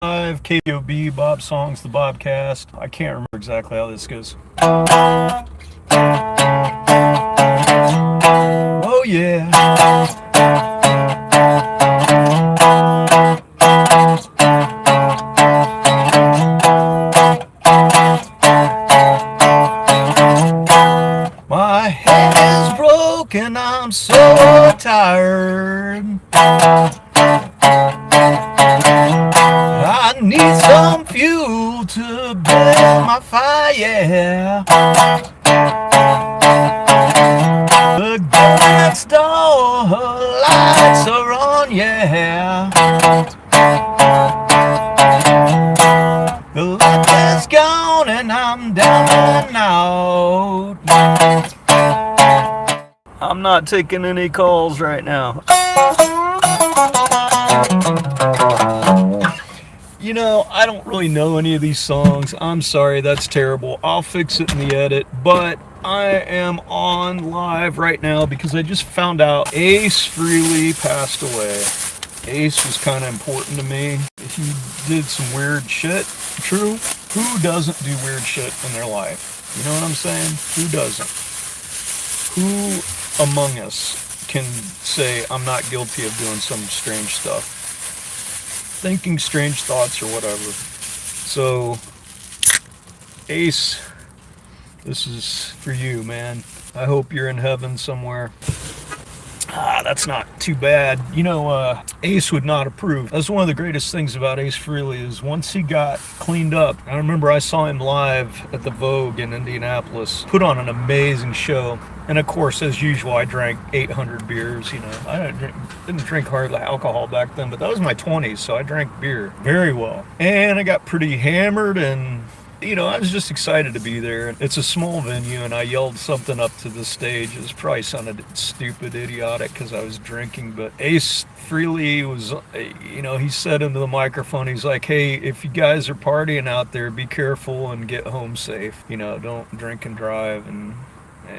Live, KOB, Bob Songs, the Bobcast. I can't remember exactly how this goes. Oh yeah. My head is broken, I'm so tired. I need some fuel to build my fire. The girl next door, her lights are on, yeah. The light is gone and I'm down and out. I'm not taking any calls right now. You know, I don't really know any of these songs. I'm sorry, that's terrible. I'll fix it in the edit. But I am on live right now because I just found out Ace Frehley passed away. Ace was kind of important to me. He did some weird shit. True. Who doesn't do weird shit in their life? You know what I'm saying? Who doesn't? Who among us can say, I'm not guilty of doing some strange stuff? Thinking strange thoughts or whatever. So, Ace, this is for you, man. I hope you're in heaven somewhere. That's not too bad. You know, Ace would not approve. That's one of the greatest things about Ace Frehley is once he got cleaned up. I remember I saw him live at the Vogue in Indianapolis. Put on an amazing show. And of course, as usual, I drank 800 beers. You know, I didn't drink hardly alcohol back then, but that was my 20s, so I drank beer very well. And I got pretty hammered and, you know, I was just excited to be there. It's a small venue, and I yelled something up to the stage. It probably sounded stupid, idiotic, because I was drinking. But Ace Frehley was, you know, he said into the microphone, he's like, hey, if you guys are partying out there, be careful and get home safe. You know, don't drink and drive. And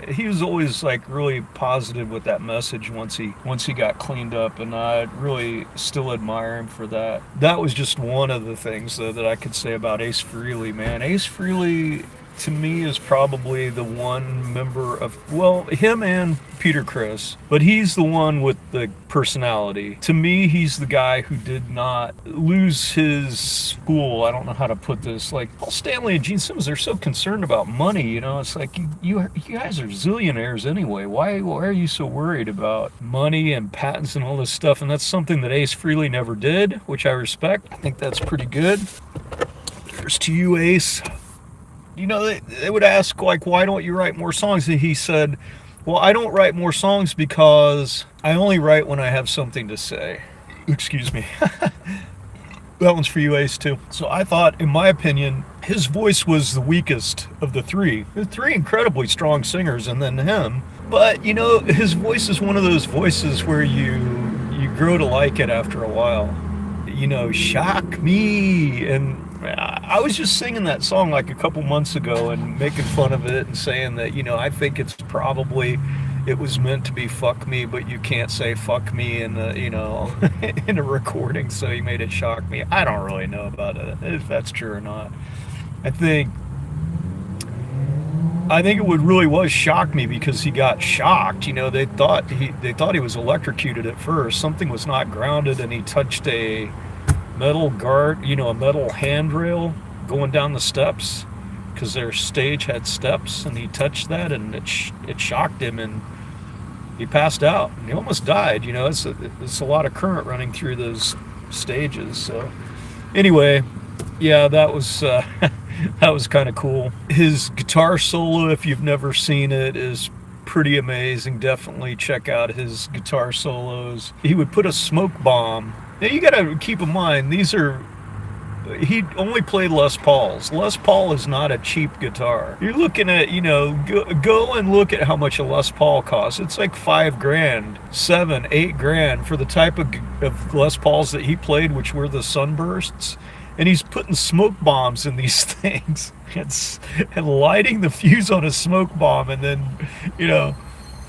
he was always like really positive with that message once he got cleaned up, and I really still admire him for that. That was just one of the things though that I could say about Ace Frehley, man. Ace Frehley to me is probably the one member of, well, him and Peter Criss, but he's the one with the personality. To me, he's the guy who did not lose his cool. I don't know how to put this. Like Paul Stanley and Gene Simmons, they're so concerned about money. You know, it's like you guys are zillionaires anyway. Why are you so worried about money and patents and all this stuff? And that's something that Ace Frehley never did, which I respect. I think that's pretty good. Here's to you, Ace. You know, they would ask, like, why don't you write more songs? And he said, well, I don't write more songs because I only write when I have something to say. Excuse me. That one's for you, Ace, too. So I thought, in my opinion, his voice was the weakest of the three. The three incredibly strong singers, and then him. But, you know, his voice is one of those voices where you grow to like it after a while. You know, shock me. And I was just singing that song like a couple months ago and making fun of it and saying that, you know, I think it was meant to be fuck me, but you can't say fuck me in the, you know, in a recording, so he made it shock me. I don't really know about it, if that's true or not. I think it was shock me because he got shocked. You know, they thought he was electrocuted at first. Something was not grounded, and he touched a metal guard, you know, a metal handrail going down the steps, because their stage had steps, and he touched that, and it shocked him, and he passed out. And he almost died. You know, it's a lot of current running through those stages. So anyway, yeah, that was that was kind of cool. His guitar solo, if you've never seen it, is pretty amazing. Definitely check out his guitar solos. He would put a smoke bomb. Now you got to keep in mind, he only played Les Pauls. Les Paul is not a cheap guitar. You're looking at, you know, go and look at how much a Les Paul costs. It's like $5,000, $7,000, $8,000 for the type of Les Pauls that he played, which were the Sunbursts. And he's putting smoke bombs in these things and lighting the fuse on a smoke bomb, and then, you know,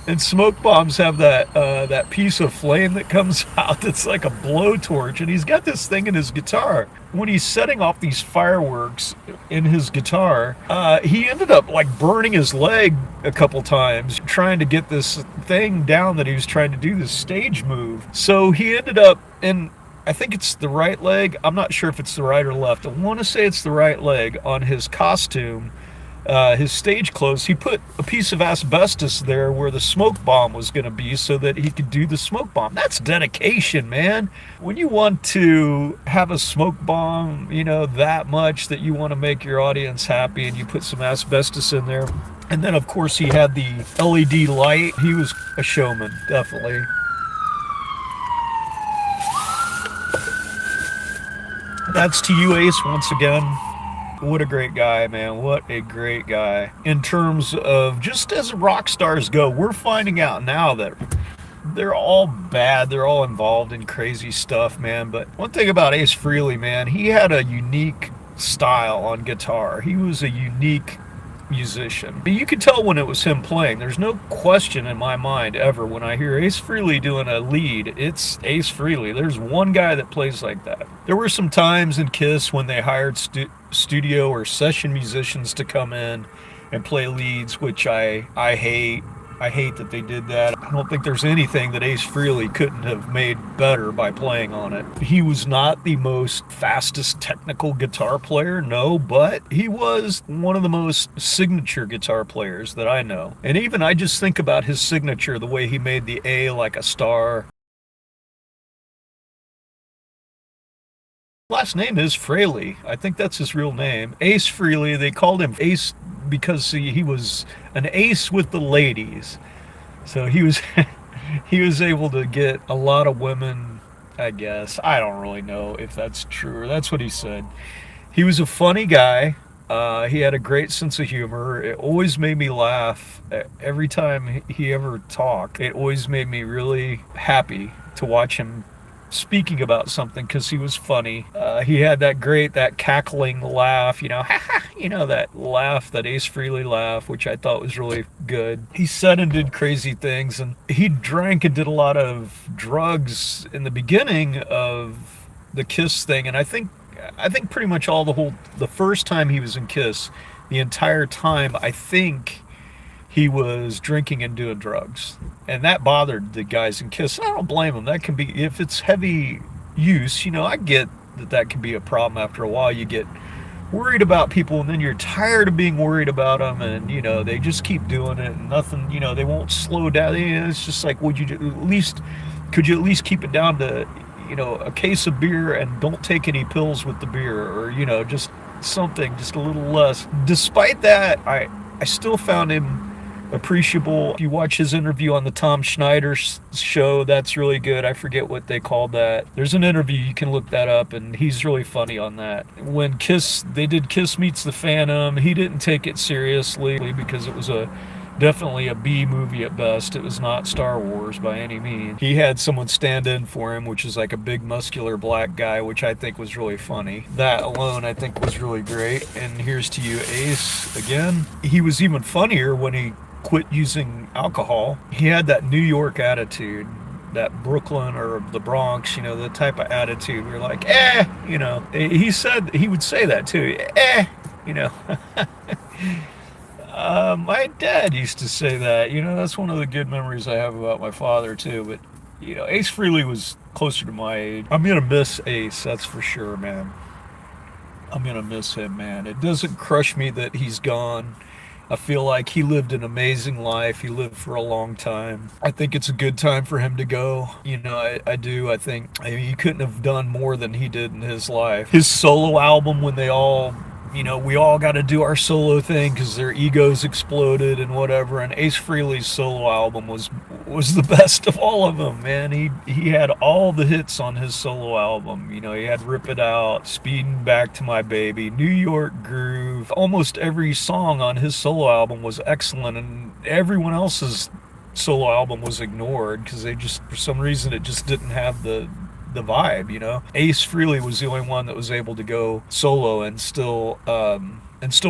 And smoke bombs have that piece of flame that comes out that's like a blowtorch, and he's got this thing in his guitar. When he's setting off these fireworks in his guitar, he ended up like burning his leg a couple times trying to get this thing down that he was trying to do, this stage move. So he ended up in, I think it's the right leg. I'm not sure if it's the right or left. I want to say it's the right leg on his costume, his stage clothes. He put a piece of asbestos there where the smoke bomb was going to be so that he could do the smoke bomb. That's dedication, man. When you want to have a smoke bomb, that much that you want to make your audience happy, and you put some asbestos in there. And then, of course, he had the LED light. He was a showman, definitely. That's to you, Ace, once again. What a great guy, man. What a great guy. In terms of just as rock stars go, we're finding out now that they're all bad. They're all involved in crazy stuff, man. But one thing about Ace Frehley, man, he had a unique style on guitar. He was a unique musician. But you could tell when it was him playing. There's no question in my mind ever when I hear Ace Frehley doing a lead, it's Ace Frehley. There's one guy that plays like that. There were some times in Kiss when they hired studio or session musicians to come in and play leads, which I hate. I hate that they did that. I don't think there's anything that Ace Frehley couldn't have made better by playing on it. He was not the most fastest technical guitar player, no, but he was one of the most signature guitar players that I know. And even I just think about his signature, the way he made the A like a star. Last name is Frehley. I think that's his real name. Ace Frehley. They called him Ace because he was an ace with the ladies. So he was he was able to get a lot of women, I guess. I don't really know if that's true or that's what he said. He was a funny guy. He had a great sense of humor. It always made me laugh. Every time he ever talked, it always made me really happy to watch him speaking about something because he was funny. He had that cackling laugh, that laugh, that Ace Frehley laugh, which I thought was really good. He said and did crazy things, and he drank and did a lot of drugs in the beginning of the Kiss thing, and I think pretty much the first time he was in Kiss, the entire time, I think he was drinking and doing drugs. And that bothered the guys in Kiss. I don't blame them. That can be, if it's heavy use, I get that can be a problem after a while. You get worried about people, and then you're tired of being worried about them, and, they just keep doing it, and nothing, they won't slow down. It's just like, could you at least keep it down to, a case of beer and don't take any pills with the beer, or, just something, just a little less. Despite that, I still found him appreciable. If you watch his interview on the Tom Schneider show, that's really good. I forget what they called that. There's an interview, you can look that up, and he's really funny on that. When they did Kiss Meets the Phantom, he didn't take it seriously because it was definitely a B movie at best. It was not Star Wars by any means. He had someone stand in for him, which is like a big muscular black guy, which I think was really funny. That alone I think was really great. And here's to you, Ace, again. He was even funnier when he quit using alcohol. He had that New York attitude, that Brooklyn or the Bronx, the type of attitude where like, he would say that too, my dad used to say that, that's one of the good memories I have about my father too. But, Ace Frehley was closer to my age. I'm going to miss Ace, that's for sure, man. I'm going to miss him, man. It doesn't crush me that he's gone. I feel like he lived an amazing life. He lived for a long time. I think it's a good time for him to go. I do. I think he couldn't have done more than he did in his life. His solo album, when they all, we all got to do our solo thing because their egos exploded and whatever. And Ace Frehley's solo album was the best of all of them, man. He had all the hits on his solo album. He had Rip It Out, Speeding Back to My Baby, New York Groove. Almost every song on his solo album was excellent, and everyone else's solo album was ignored because they just, for some reason, it just didn't have the the vibe, you know. Ace Frehley was the only one that was able to go solo and still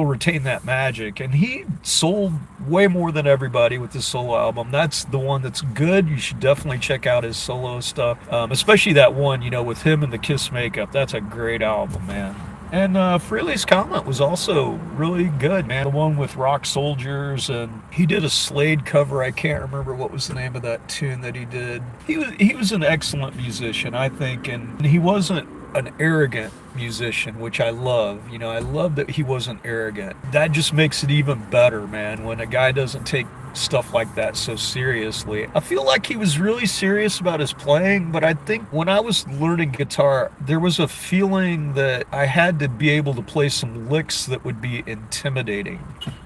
retain that magic. And he sold way more than everybody with this solo album. That's the one that's good. You should definitely check out his solo stuff, especially that one, you know, with him and the Kiss makeup. That's a great album, man. And Frehley's Comet was also really good, man. The one with Rock Soldiers, and he did a Slade cover. I can't remember what was the name of that tune that he did. He was an excellent musician, I think, and he wasn't an arrogant musician, which I love. You know, I love that he wasn't arrogant. That just makes it even better, man, when a guy doesn't take stuff like that so seriously. I feel like he was really serious about his playing, but I think when I was learning guitar, there was a feeling that I had to be able to play some licks that would be intimidating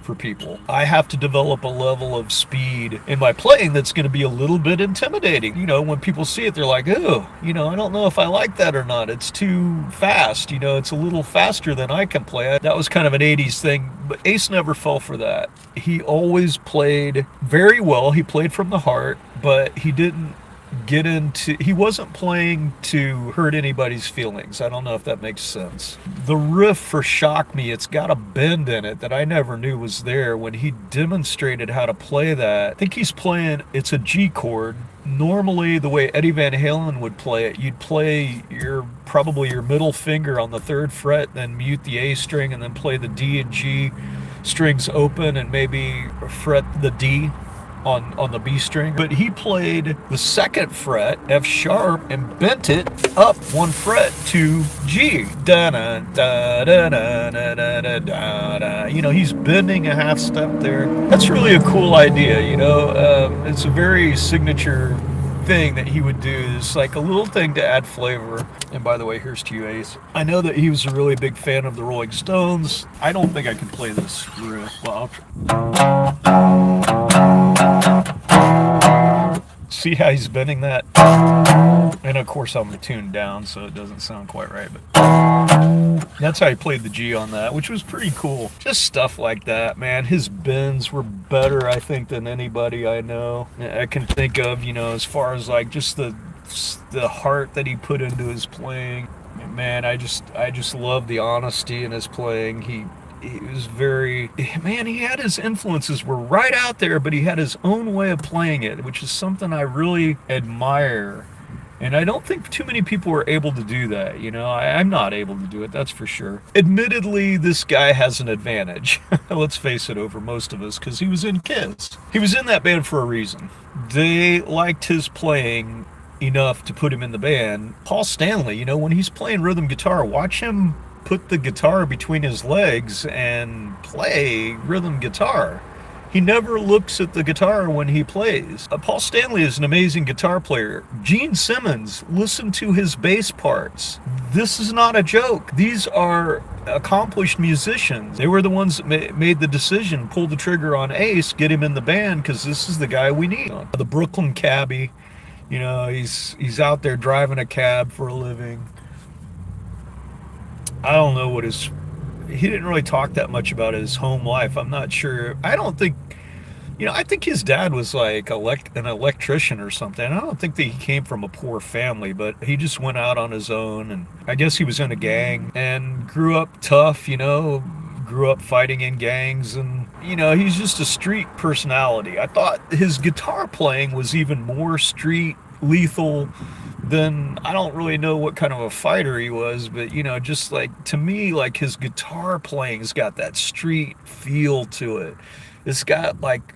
for people. I have to develop a level of speed in my playing that's going to be a little bit intimidating. You know, when people see it, they're like, oh, you know, I don't know if I like that or not. It's too fast. You know, it's a little faster than I can play. That was kind of an 80s thing, but Ace never fell for that. He always played very well. He played from the heart, but he wasn't playing to hurt anybody's feelings. I don't know if that makes sense. The riff for Shock Me, it's got a bend in it that I never knew was there. When he demonstrated how to play that, I think he's playing, it's a G chord. Normally, the way Eddie Van Halen would play it, you'd play probably your middle finger on the 3rd fret, then mute the A string, and then play the D and G strings open, and maybe fret the D on the B string. But he played the 2nd fret, F sharp, and bent it up 1 fret to G. Da da da da da da da da da. You know, he's bending a half step there. That's really a cool idea, you know. It's a very signature thing that he would do. It's like a little thing to add flavor. And by the way, here's to you, Ace. I know that he was a really big fan of the Rolling Stones. I don't think I can play this riff. Well, I'll see how he's bending that? And of course I'm tuned down, so it doesn't sound quite right, but that's how he played the G on that, which was pretty cool. Just stuff like that, man. His bends were better, I think, than anybody I know. I can think of, you know, as far as like just the heart that he put into his playing. Man, I just love the honesty in his playing. He was very, man, he had his influences were right out there, but he had his own way of playing it, which is something I really admire. And I don't think too many people are able to do that, you know. I'm not able to do it, that's for sure. Admittedly, this guy has an advantage, let's face it, over most of us, because he was in Kiss. He was in that band for a reason. They liked his playing enough to put him in the band. Paul Stanley, you know, when he's playing rhythm guitar, watch him put the guitar between his legs and play rhythm guitar. He never looks at the guitar when he plays. Paul Stanley is an amazing guitar player. Gene Simmons, listen to his bass parts. This is not a joke. These are accomplished musicians. They were the ones that made the decision, pull the trigger on Ace, get him in the band, because this is the guy we need. The Brooklyn cabbie, you know, he's out there driving a cab for a living. I don't know he didn't really talk that much about his home life. I'm not sure. I don't think, you know, I think his dad was like an electrician or something. I don't think that he came from a poor family, but he just went out on his own, and I guess he was in a gang and grew up tough, you know, grew up fighting in gangs, and, you know, he's just a street personality. I thought his guitar playing was even more street lethal than, I don't really know what kind of a fighter he was, but, you know, just like, to me, like, his guitar playing's got that street feel to it. It's got like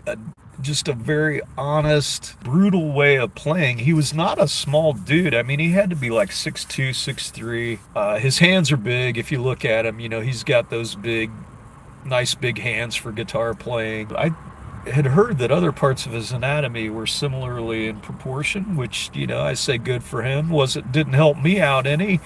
just a very honest, brutal way of playing. He was not a small dude. I mean, he had to be like 6'2", 6'3". His hands are big. If you look at him, you know, he's got those nice big hands for guitar playing. I had heard that other parts of his anatomy were similarly in proportion, which, you know, I say good for him. Didn't help me out any,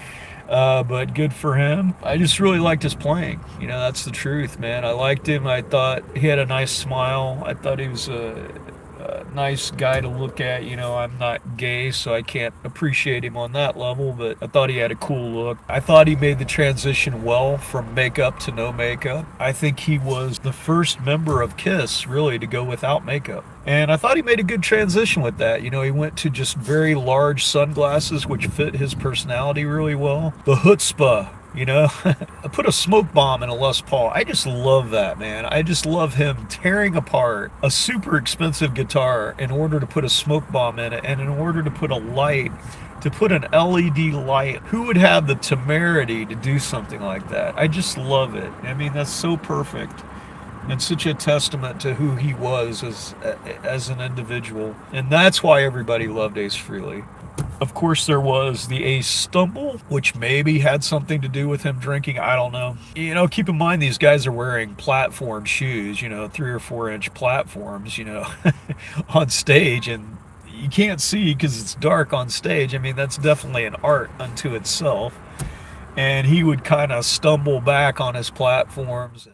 but good for him. I just really liked his playing. You know, that's the truth, man. I liked him. I thought he had a nice smile. I thought he was a nice guy to look at. You know, I'm not gay, so I can't appreciate him on that level, but I thought he had a cool look. I thought he made the transition well from makeup to no makeup. I think he was the first member of Kiss, really, to go without makeup. And I thought he made a good transition with that. You know, he went to just very large sunglasses, which fit his personality really well. The chutzpah, you know, I put a smoke bomb in a Les Paul. I just love that, man. I just love him tearing apart a super expensive guitar in order to put a smoke bomb in it, and in order to put a light, to put an LED light. Who would have the temerity to do something like that? I just love it. I mean, that's so perfect. And such a testament to who he was as an individual. And that's why everybody loved Ace Frehley. Of course, there was the Ace stumble, which maybe had something to do with him drinking. I don't know. You know, keep in mind these guys are wearing platform shoes, you know, 3 or 4 inch platforms, you know, on stage, and you can't see because it's dark on stage. I mean, that's definitely an art unto itself. And he would kind of stumble back on his platforms.